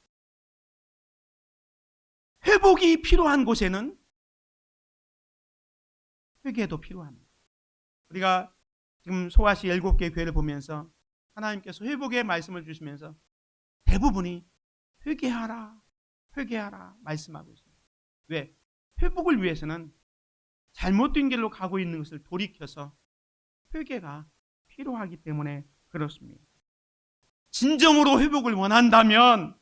회복이 필요한 곳에는 회개도 필요합니다. 우리가 지금 소아시 7개 교회를 보면서 하나님께서 회복의 말씀을 주시면서 대부분이 회개하라, 회개하라 말씀하고 있습니다. 왜? 회복을 위해서는 잘못된 길로 가고 있는 것을 돌이켜서 회개가 필요하기 때문에 그렇습니다. 진정으로 회복을 원한다면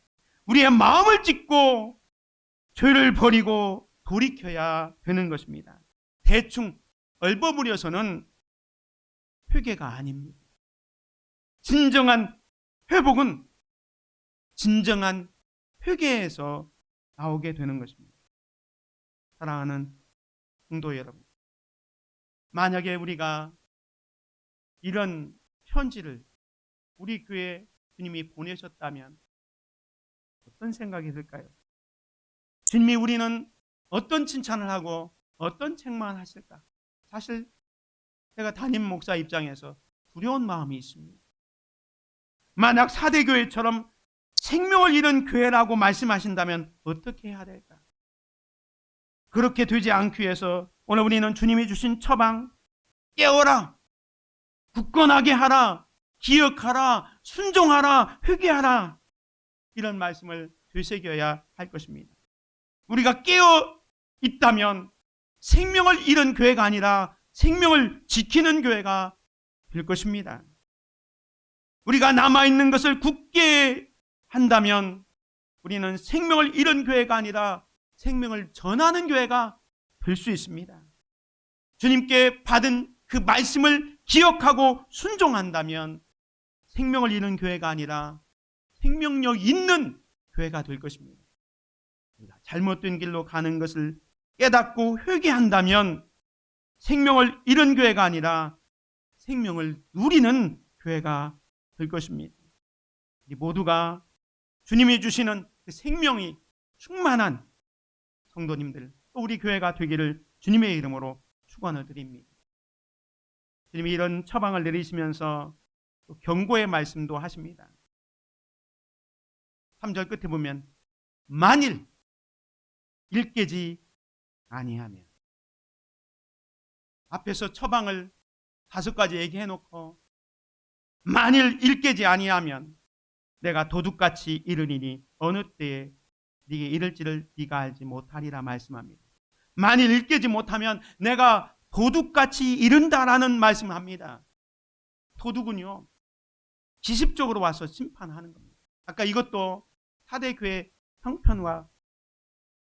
우리의 마음을 찢고 죄를 버리고 돌이켜야 되는 것입니다. 대충 얼버무려서는 회개가 아닙니다. 진정한 회복은 진정한 회개에서 나오게 되는 것입니다. 사랑하는 성도 여러분, 만약에 우리가 이런 편지를 우리 교회 주님이 보내셨다면 어떤 생각이 들까요? 주님이 우리는 어떤 칭찬을 하고 어떤 책망을 하실까? 사실 제가 담임 목사 입장에서 두려운 마음이 있습니다. 만약 사대교회처럼 생명을 잃은 교회라고 말씀하신다면 어떻게 해야 될까? 그렇게 되지 않기 위해서 오늘 우리는 주님이 주신 처방, 깨어라, 굳건하게 하라, 기억하라, 순종하라, 회개하라, 이런 말씀을 되새겨야 할 것입니다. 우리가 깨어 있다면 생명을 잃은 교회가 아니라 생명을 지키는 교회가 될 것입니다. 우리가 남아있는 것을 굳게 한다면 우리는 생명을 잃은 교회가 아니라 생명을 전하는 교회가 될 수 있습니다. 주님께 받은 그 말씀을 기억하고 순종한다면 생명을 잃은 교회가 아니라 생명력 있는 교회가 될 것입니다. 우리가 잘못된 길로 가는 것을 깨닫고 회개한다면 생명을 잃은 교회가 아니라 생명을 누리는 교회가 될 것입니다. 우리 모두가 주님이 주시는 그 생명이 충만한 성도님들, 또 우리 교회가 되기를 주님의 이름으로 축원을 드립니다. 주님이 이런 처방을 내리시면서 또 경고의 말씀도 하십니다. 3절 끝에 보면 만일 일깨지 아니하면, 앞에서 처방을 5가지 얘기해 놓고 만일 일깨지 아니하면 내가 도둑같이 이르리니 어느 때에 네게 이를지를 네가 알지 못하리라 말씀합니다. 만일 일깨지 못하면 내가 도둑같이 이른다라는 말씀을 합니다. 도둑은요, 기습적으로 와서 심판하는 겁니다. 아까 이것도 사대교회 형편과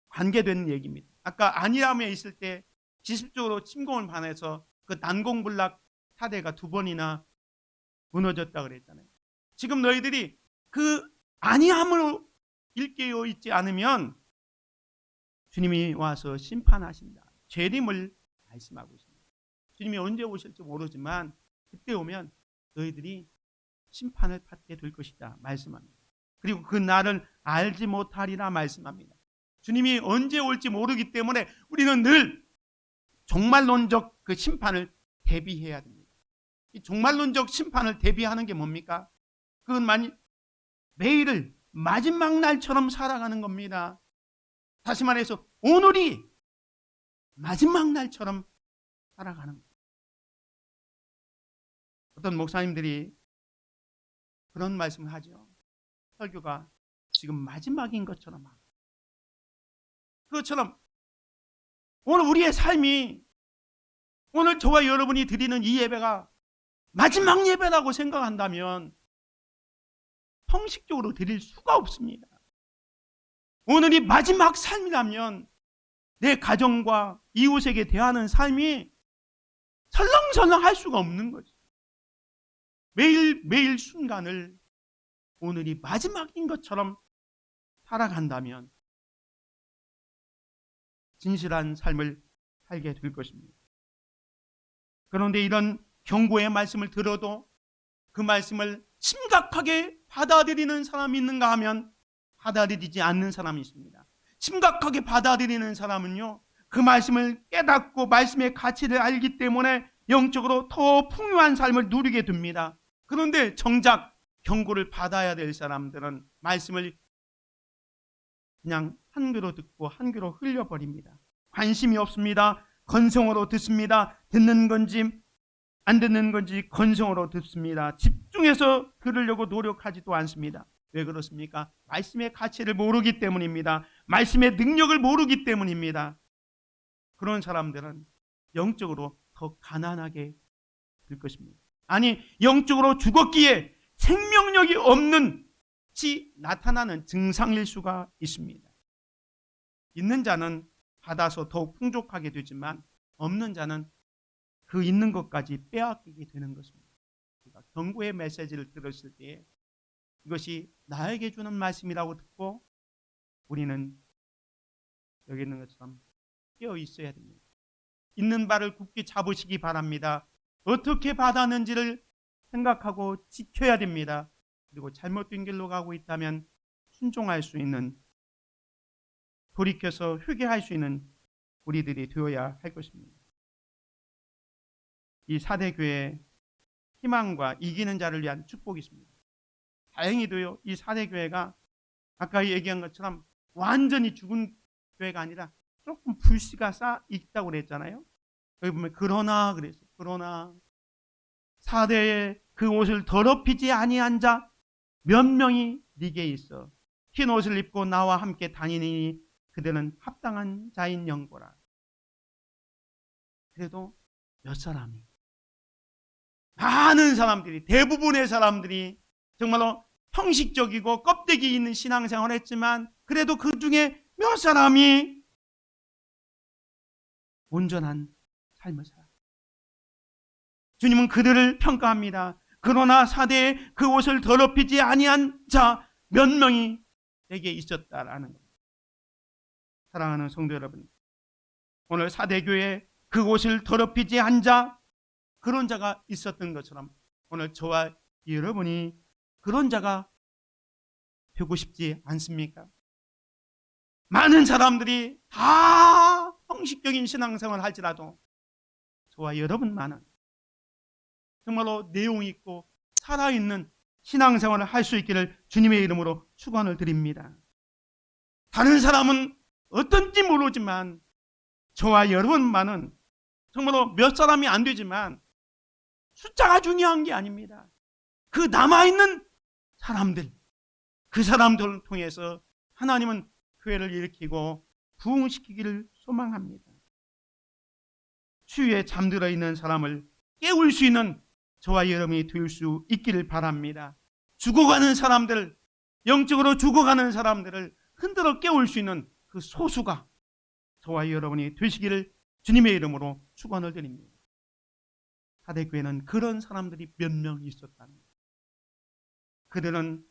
관계된 얘기입니다. 아까 안일함에 있을 때 기습적으로 침공을 반해서 그 난공불락 사대가 2번이나 무너졌다 그랬잖아요. 지금 너희들이 그 안이함으로 일깨어 있지 않으면 주님이 와서 심판하신다. 재림을 말씀하고 있습니다. 주님이 언제 오실지 모르지만 그때 오면 너희들이 심판을 받게 될 것이다 말씀합니다. 그리고 그 날을 알지 못하리라 말씀합니다. 주님이 언제 올지 모르기 때문에 우리는 늘 종말론적 그 심판을 대비해야 됩니다. 이 종말론적 심판을 대비하는 게 뭡니까? 그건 매일을 마지막 날처럼 살아가는 겁니다. 다시 말해서 오늘이 마지막 날처럼 살아가는 거예요. 어떤 목사님들이 그런 말씀을 하죠. 설교가 지금 마지막인 것처럼 하고, 그것처럼 오늘 우리의 삶이, 오늘 저와 여러분이 드리는 이 예배가 마지막 예배라고 생각한다면 형식적으로 드릴 수가 없습니다. 오늘이 마지막 삶이라면 내 가정과 이웃에게 대하는 삶이 설렁설렁 할 수가 없는 거죠. 매일매일 순간을 오늘이 마지막인 것처럼 살아간다면 진실한 삶을 살게 될 것입니다. 그런데 이런 경고의 말씀을 들어도 그 말씀을 심각하게 받아들이는 사람이 있는가 하면 받아들이지 않는 사람이 있습니다. 심각하게 받아들이는 사람은요, 그 말씀을 깨닫고 말씀의 가치를 알기 때문에 영적으로 더 풍요한 삶을 누리게 됩니다. 그런데 정작 경고를 받아야 될 사람들은 말씀을 그냥 한 귀로 듣고 한 귀로 흘려버립니다. 관심이 없습니다. 건성으로 듣습니다. 듣는 건지 안 듣는 건지 건성으로 듣습니다. 집중해서 들으려고 노력하지도 않습니다. 왜 그렇습니까? 말씀의 가치를 모르기 때문입니다. 말씀의 능력을 모르기 때문입니다. 그런 사람들은 영적으로 더 가난하게 될 것입니다. 아니, 영적으로 죽었기에 생명력이 없는 지 나타나는 증상일 수가 있습니다. 있는 자는 받아서 더욱 풍족하게 되지만 없는 자는 그 있는 것까지 빼앗기게 되는 것입니다. 그러니까 경고의 메시지를 들었을 때 이것이 나에게 주는 말씀이라고 듣고 우리는 여기 있는 것처럼 깨어 있어야 됩니다. 있는 바를 굳게 잡으시기 바랍니다. 어떻게 받았는지를 생각하고 지켜야 됩니다. 그리고 잘못된 길로 가고 있다면 순종할 수 있는, 돌이켜서 회개할 수 있는 우리들이 되어야 할 것입니다. 이 4대 교회의 희망과 이기는 자를 위한 축복이 있습니다. 다행히도요, 이 4대 교회가 아까 얘기한 것처럼 완전히 죽은 교회가 아니라 조금 불씨가 있다고 그랬잖아요. 여기 보면 그러나 그랬어요. 그러나 4대의 그 옷을 더럽히지 아니한 자 몇 명이 네게 있어 흰 옷을 입고 나와 함께 다니니 그들은 합당한 자인 영고라. 그래도 몇 사람이, 많은 사람들이, 대부분의 사람들이 정말로 형식적이고 껍데기 있는 신앙생활을 했지만 그래도 그 중에 몇 사람이 온전한 삶을 살아. 주님은 그들을 평가합니다. 그러나 4대에 그 옷을 더럽히지 아니한 자 몇 명이 내게 있었다라는 겁니다. 사랑하는 성도 여러분, 오늘 4대 교회에 그 옷을 더럽히지 않은 자, 그런 자가 있었던 것처럼 오늘 저와 여러분이 그런 자가 되고 싶지 않습니까? 많은 사람들이 다 형식적인 신앙생활을 할지라도 저와 여러분만은 정말로 내용 있고 살아있는 신앙생활을 할 수 있기를 주님의 이름으로 축원을 드립니다. 다른 사람은 어떤지 모르지만 저와 여러분만은 정말로 몇 사람이 안 되지만 숫자가 중요한 게 아닙니다. 그 남아있는 사람들, 그 사람들을 통해서 하나님은 교회를 일으키고 부흥시키기를 소망합니다. 추위에 잠들어 있는 사람을 깨울 수 있는 저와 여러분이 될 수 있기를 바랍니다. 죽어가는 사람들, 영적으로 죽어가는 사람들을 흔들어 깨울 수 있는 그 소수가 저와 여러분이 되시기를 주님의 이름으로 축원을 드립니다. 4대 교회는 그런 사람들이 몇 명 있었다는 거예요. 그들은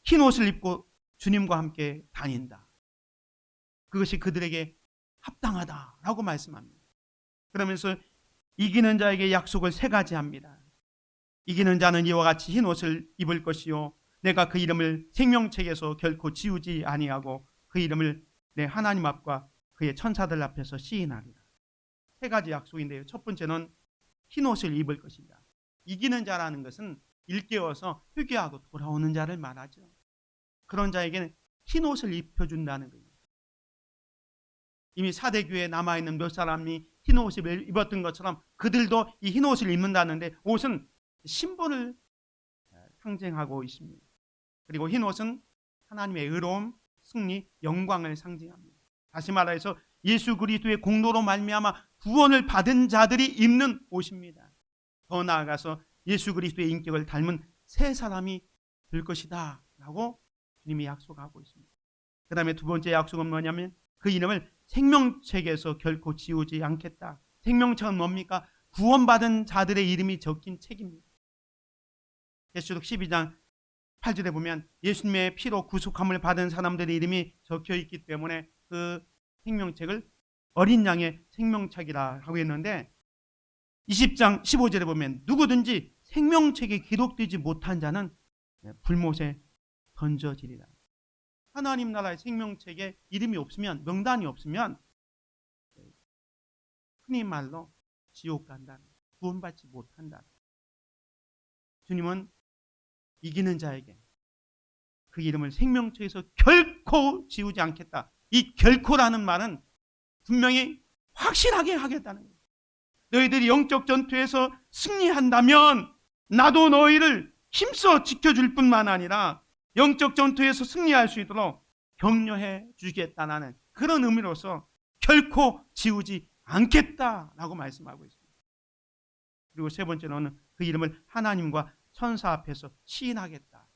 흰 옷을 입고 주님과 함께 다닌다. 그것이 그들에게 합당하다라고 말씀합니다. 그러면서 이기는 자에게 약속을 3가지 합니다. 이기는 자는 이와 같이 흰 옷을 입을 것이요 내가 그 이름을 생명책에서 결코 지우지 아니하고 그 이름을 내 하나님 앞과 그의 천사들 앞에서 시인하리라. 3가지 약속인데요. 첫 번째는 흰 옷을 입을 것이다. 이기는 자라는 것은 일깨워서 회개하고 돌아오는 자를 말하죠. 그런 자에게는 흰 옷을 입혀준다는 거예요. 이미 4대 교회에 남아있는 몇 사람이 흰 옷을 입었던 것처럼 그들도 이 흰 옷을 입는다는데 옷은 신분을 상징하고 있습니다. 그리고 흰 옷은 하나님의 의로움, 승리, 영광을 상징합니다. 다시 말해서 예수 그리스도의 공로로 말미암아 구원을 받은 자들이 입는 옷입니다. 더 나아가서 예수 그리스도의 인격을 닮은 새 사람이 될 것이다 라고 주님이 약속하고 있습니다. 그 다음에 2번째 약속은 뭐냐면 그 이름을 생명책에서 결코 지우지 않겠다. 생명책은 뭡니까? 구원받은 자들의 이름이 적힌 책입니다. 계시록 12장 8절에 보면 예수님의 피로 구속함을 받은 사람들의 이름이 적혀 있기 때문에 그 생명책을 어린 양의 생명책이라 하고 있는데 20장 15절에 보면 누구든지 생명책에 기록되지 못한 자는 불못에 던져지리라. 하나님 나라의 생명책에 이름이 없으면, 명단이 없으면 흔히 말로 지옥 간다, 구원받지 못한다. 주님은 이기는 자에게 그 이름을 생명책에서 결코 지우지 않겠다. 이 결코라는 말은 분명히 확실하게 하겠다는 거예요. 너희들이 영적 전투에서 승리한다면 나도 너희를 힘써 지켜줄 뿐만 아니라 영적 전투에서 승리할 수 있도록 격려해 주겠다는 그런 의미로서 결코 지우지 않겠다라고 말씀하고 있습니다. 그리고 세 번째로는 그 이름을 하나님과 천사 앞에서 시인하겠다.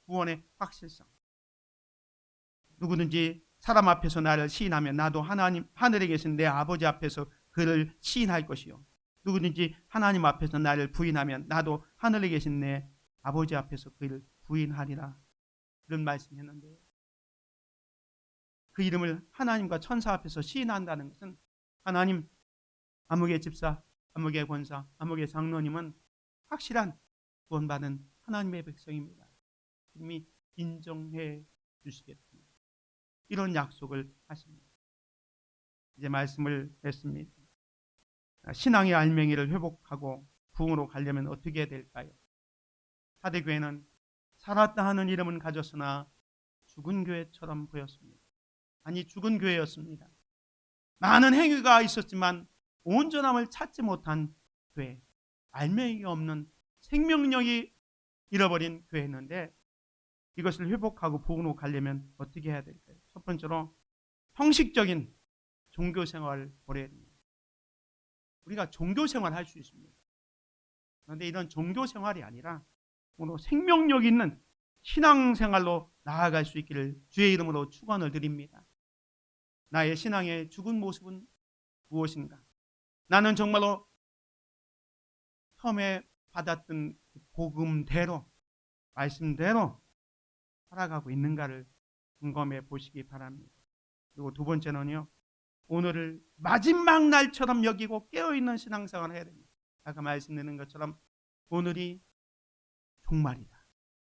구원의 확실성. 누구든지 사람 앞에서 나를 시인하면 나도 하나님 하늘에 계신 내 아버지 앞에서 그를 시인할 것이요. 누구든지 하나님 앞에서 나를 부인하면 나도 하늘에 계신 내 아버지 앞에서 그를 부인하리라. 그런 말씀했는데요. 그 이름을 하나님과 천사 앞에서 시인한다는 것은 하나님, 암흑의 집사, 암흑의 권사, 암흑의 장로님은 확실한 구원받은 하나님의 백성입니다. 주님이 인정해 주시겠습니다. 이런 약속을 하십니다. 이제 말씀을 했습니다. 신앙의 알맹이를 회복하고 부흥으로 가려면 어떻게 해야 될까요? 사대교회는 살았다 하는 이름은 가졌으나 죽은 교회처럼 보였습니다. 아니, 죽은 교회였습니다. 많은 행위가 있었지만 온전함을 찾지 못한 교회, 알맹이가 없는 생명력이 잃어버린 교회였는데 이것을 회복하고 부흥으로 가려면 어떻게 해야 될까요? 첫 번째로 형식적인 종교생활을 버려야 됩니다. 우리가 종교생활을 할 수 있습니다. 그런데 이런 종교생활이 아니라 오늘 생명력 있는 신앙생활로 나아갈 수 있기를 주의 이름으로 축원을 드립니다. 나의 신앙의 죽은 모습은 무엇인가? 나는 정말로 처음에 받았던 복음대로, 말씀대로 살아가고 있는가를 점검해 보시기 바랍니다. 그리고 두 번째는요, 오늘을 마지막 날처럼 여기고 깨어있는 신앙생활을 해야 됩니다. 아까 말씀드린 것처럼 오늘이 종말이다,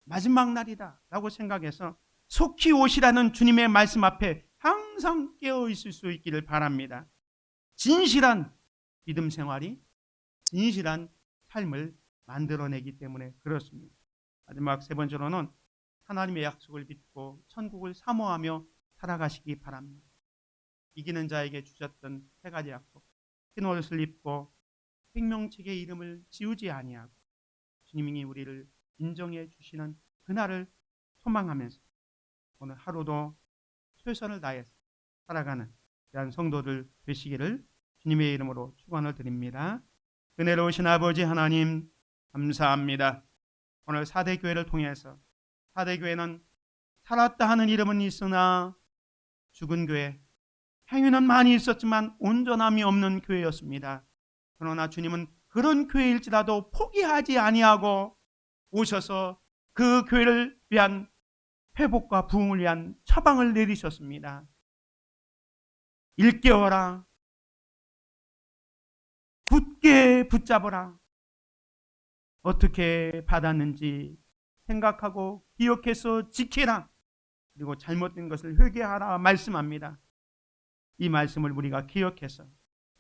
마지막 날이다 라고 생각해서 속히 오시라는 주님의 말씀 앞에 항상 깨어있을 수 있기를 바랍니다. 진실한 믿음 생활이 진실한 삶을 만들어내기 때문에 그렇습니다. 마지막 세 번째로는 하나님의 약속을 믿고 천국을 사모하며 살아가시기 바랍니다. 이기는 자에게 주셨던 세 가지 약속, 흰 옷을 입고 생명책의 이름을 지우지 아니하고 주님이 우리를 인정해 주시는 그날을 소망하면서 오늘 하루도 최선을 다해서 살아가는 귀한 성도들 되시기를 주님의 이름으로 축원을 드립니다. 은혜로우신 아버지 하나님 감사합니다. 오늘 사대교회를 통해서 사대교회는 살았다 하는 이름은 있으나 죽은 교회, 행위는 많이 있었지만 온전함이 없는 교회였습니다. 그러나 주님은 그런 교회일지라도 포기하지 아니하고 오셔서 그 교회를 위한 회복과 부흥을 위한 처방을 내리셨습니다. 일깨워라, 굳게 붙잡아라. 어떻게 받았는지 생각하고 기억해서 지키라. 그리고 잘못된 것을 회개하라 말씀합니다. 이 말씀을 우리가 기억해서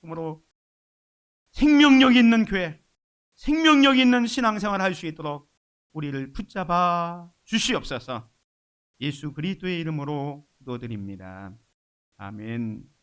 그러므로 생명력 있는 교회, 생명력 있는 신앙생활을 할 수 있도록 우리를 붙잡아 주시옵소서. 예수 그리스도의 이름으로 기도드립니다. 아멘.